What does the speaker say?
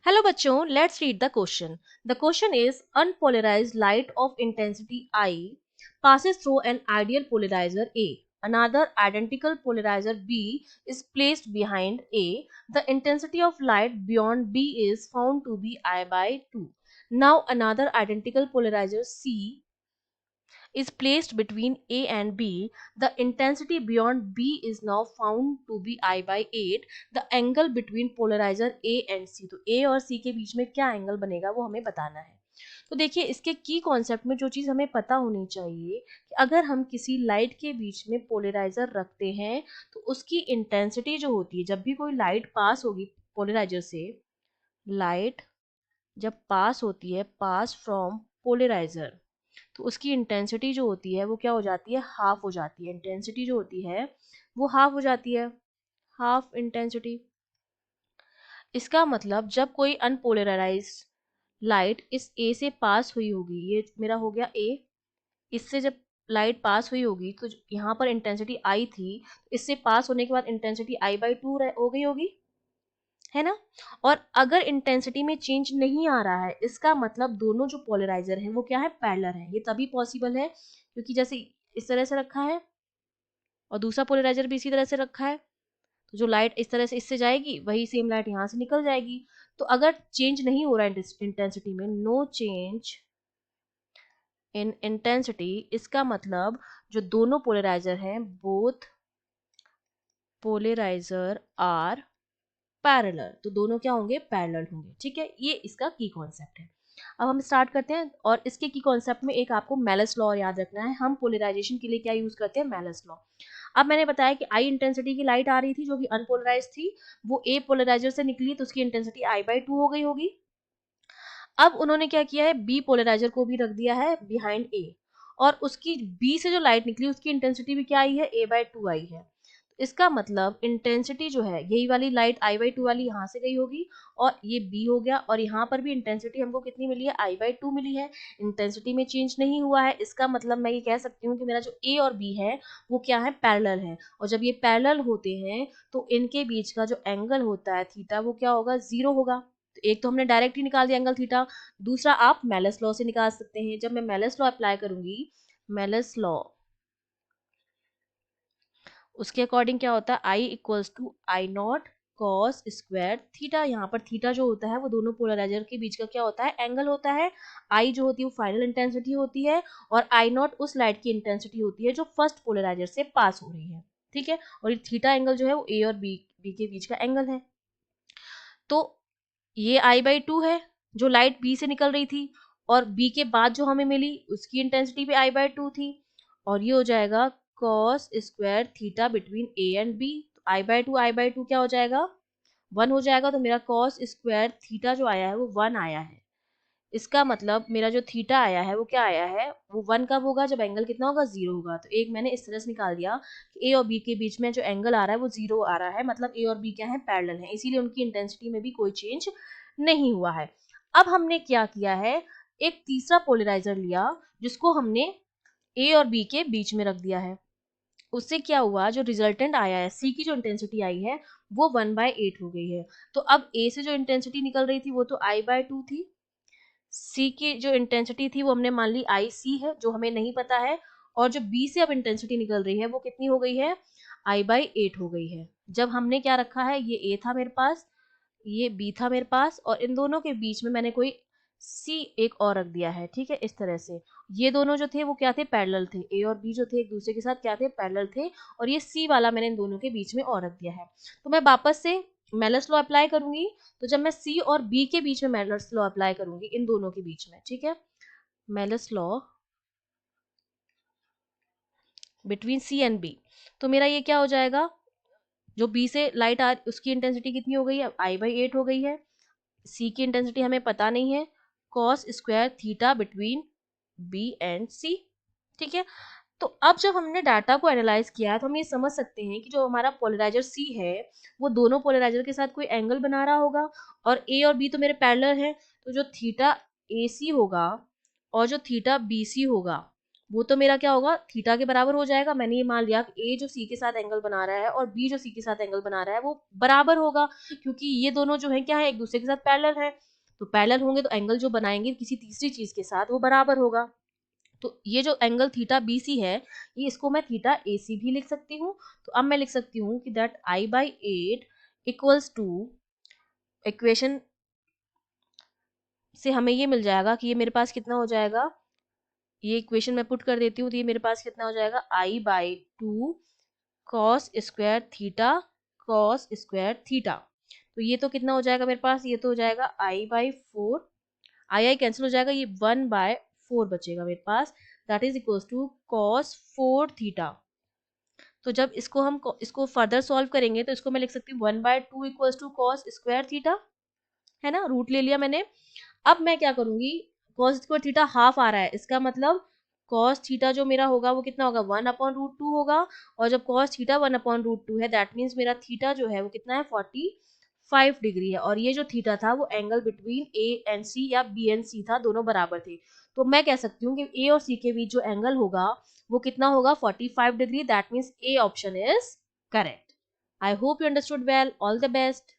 Hello बच्चों, let's read the question. The question is unpolarized light of intensity I passes through an ideal polarizer A. Another identical polarizer B is placed behind A. The intensity of light beyond B is found to be I by 2. Now another identical polarizer C is placed between A and B. The intensity beyond B is now found to be I by 8. The angle between polarizer A and C. तो A और C के बीच में क्या angle बनेगा वो हमें बताना है. तो देखिए इसके की कॉन्सेप्ट में जो चीज़ हमें पता होनी चाहिए कि अगर हम किसी लाइट के बीच में पोलराइजर रखते हैं तो उसकी इंटेंसिटी जो होती है, जब भी कोई लाइट पास होगी पोलराइजर से, लाइट जब पास होती है, पास फ्रॉम पोलराइजर, तो उसकी इंटेंसिटी जो होती है वो क्या हो जाती है, हाफ हो जाती है. इंटेंसिटी जो होती है वो हाफ हो जाती है, हाफ इंटेंसिटी. इसका मतलब जब कोई अनपोलराइज्ड लाइट इस ए से पास हुई होगी, ये मेरा हो गया ए, इससे जब लाइट पास हुई होगी तो यहाँ पर इंटेंसिटी आई थी, इससे पास होने के बाद इंटेंसिटी आई बाई 2 हो गई होगी, है ना. और अगर इंटेंसिटी में चेंज नहीं आ रहा है, इसका मतलब दोनों जो पोलराइजर हैं वो क्या है, पैरेलल है. ये तभी पॉसिबल है क्योंकि जैसे इस तरह से रखा है और दूसरा पोलराइजर भी इसी तरह से रखा है, तो जो लाइट इस तरह से इससे जाएगी वही सेम लाइट यहाँ से निकल जाएगी. तो अगर चेंज नहीं हो रहा है इंटेंसिटी में, नो चेंज इन इंटेंसिटी, इसका मतलब जो दोनों पोलराइजर हैं, बोथ पोलराइजर आर पैरेलल, तो दोनों क्या होंगे, पैरेलल होंगे. ठीक है, ये इसका की कॉन्सेप्ट है. अब हम स्टार्ट करते हैं. और इसके की कॉन्सेप्ट में एक आपको मेलस लॉ याद रखना है. हम पोलराइजेशन के लिए क्या यूज करते हैं, मेलस लॉ. अब मैंने बताया कि आई इंटेंसिटी की लाइट आ रही थी जो कि अनपोलराइज थी, वो ए पोलराइजर से निकली तो उसकी इंटेंसिटी आई बाई 2 हो गई होगी. अब उन्होंने क्या किया है, बी पोलराइजर को भी रख दिया है बिहाइंड ए, और उसकी बी से जो लाइट निकली उसकी इंटेंसिटी भी क्या आई है, ए बाई 2 आई है. इसका मतलब इंटेंसिटी जो है, यही वाली लाइट आई बाई 2 वाली यहाँ से गई होगी और ये बी हो गया, और यहाँ पर भी इंटेंसिटी हमको कितनी मिली है, आई बाई 2 मिली है. इंटेंसिटी में चेंज नहीं हुआ है, इसका मतलब मैं ये कह सकती हूँ कि मेरा जो ए और बी है वो क्या है, पैरेलल है. और जब ये पैरेलल होते हैं तो इनके बीच का जो एंगल होता है थीटा, वो क्या होगा, 0 होगा. तो एक तो हमने डायरेक्ट ही निकाल दिया एंगल थीटा, दूसरा आप मेलस लॉ से निकाल सकते हैं. जब मैं मेलस लॉ अप्लाई करूंगी, मेलस लॉ, उसके अकॉर्डिंग क्या होता है, I equals to I not cos square theta. यहाँ पर थीटा जो होता है वो दोनों पोलराइजर के बीच का क्या होता है, एंगल होता है. आई जो होती है वो फाइनल इंटेंसिटी होती है, और आई नॉट उस लाइट की इंटेंसिटी होती है जो फर्स्ट पोलराइजर से पास हो रही है. ठीक है, और ये थीटा एंगल जो है वो ए और बी के बीच का एंगल है. तो ये आई बाई 2 है जो लाइट बी से निकल रही थी, और बी के बाद जो हमें मिली उसकी इंटेंसिटी भी आई बाई 2 थी, और ये हो जाएगा cos square theta between A and B. तो आई बाई टू क्या हो जाएगा, 1 हो जाएगा. तो मेरा कॉस स्क्वायर थीटा जो आया है वो 1 आया है. इसका मतलब मेरा जो थीटा आया है वो क्या आया है, वो 1 कब होगा, जब एंगल कितना होगा, 0 होगा. तो एक मैंने इस तरह से निकाल दिया कि ए और बी के बीच में जो एंगल आ रहा है वो 0 आ रहा है, मतलब ए और बी क्या है, पैरेलल है, इसीलिए उनकी इंटेंसिटी में भी कोई चेंज नहीं हुआ है. अब हमने क्या किया है, एक तीसरा पोलराइजर लिया जिसको हमने ए और बी के बीच में रख दिया है. उससे क्या हुआ, जो रिजल्टेंट आया है, सी की जो इंटेंसिटी आई है वो 1/8 हो गई है. तो अब ए से जो इंटेंसिटी निकल रही थी वो तो आई बाई 2 थी, सी की जो इंटेंसिटी थी वो हमने मान ली आई सी है जो हमें नहीं पता है, और जो बी से अब इंटेंसिटी निकल रही है वो कितनी हो गई है, आई बाई 8 हो गई है. जब हमने क्या रखा है, ये ए था मेरे पास, ये बी था मेरे पास, और इन दोनों के बीच में मैंने कोई सी एक और रख दिया है. ठीक है, इस तरह से ये दोनों जो थे वो क्या थे, पैरेलल थे. ए और बी जो थे एक दूसरे के साथ क्या थे, पैरेलल थे, और ये सी वाला मैंने इन दोनों के बीच में और रख दिया है. तो मैं वापस से मेलस लॉ अप्लाई करूंगी. तो जब मैं सी और बी के बीच में मेलस लॉ अप्लाई करूंगी, इन दोनों के बीच में, ठीक है, Malus law between C and B, तो मेरा ये क्या हो जाएगा, जो बी से लाइट आ उसकी इंटेंसिटी कितनी हो गई है, आई बाई 8 हो गई है. सी की इंटेंसिटी हमें पता नहीं है, cos square theta between B and C. ठीक है, तो अब जब हमने डाटा को एनालाइज किया है तो हम ये समझ सकते हैं कि जो हमारा पोलराइजर सी है वो दोनों पोलराइजर के साथ कोई एंगल बना रहा होगा, और ए और बी तो मेरे पैरेलल हैं, तो जो थीटा ए सी होगा और जो थीटा बी सी होगा वो तो मेरा क्या होगा, थीटा के बराबर हो जाएगा। मैंने ये मान लिया कि ए जो सी के साथ एंगल बना रहा है और बी जो सी के साथ एंगल बना रहा है वो बराबर होगा, क्योंकि ये दोनों जो है क्या है, एक दूसरे के साथ पैरेलल है। तो पैरेलल होंगे तो एंगल जो बनाएंगे किसी तीसरी चीज के साथ वो बराबर होगा। तो ये जो एंगल थीटा बी सी है, ये इसको मैं थीटा ए सी भी लिख सकती हूँ। तो अब मैं लिख सकती हूँ कि that I/8 equals to, equation से हमें ये मिल जाएगा कि ये मेरे पास कितना हो जाएगा, ये इक्वेशन मैं पुट कर देती हूँ, तो ये मेरे पास कितना हो जाएगा, I/2 cos square theta cos square theta. तो ये तो कितना हो जाएगा मेरे पास, ये तो हो जाएगा I/4, आई कैंसिल हो जाएगा, ये 1/4 बचेगा मेरे पास, that is equals to cos 4 theta. तो जब इसको हम इसको फर्दर सॉल्व करेंगे तो इसको मैं लिख सकती हूँ 1/2 equals to cos square theta, है ना, रूट ले लिया मैंने। अब मैं क्या करूंगी, कॉस स्क्वायर थीटा हाफ आ रहा है, इसका मतलब कॉस थीटा जो मेरा होगा वो कितना होगा, 1/√2 होगा। और जब कॉस थीटा 1/√2 है, दैट मीन्स मेरा थीटा जो है वो कितना है, 45 डिग्री है। और ये जो थीटा था वो एंगल बिटवीन ए एंड सी या बी एंड सी था, दोनों बराबर थे। तो मैं कह सकती हूँ कि ए और सी के बीच जो एंगल होगा वो कितना होगा, 45 degree. That means A option is correct. I hope you understood well. All the best.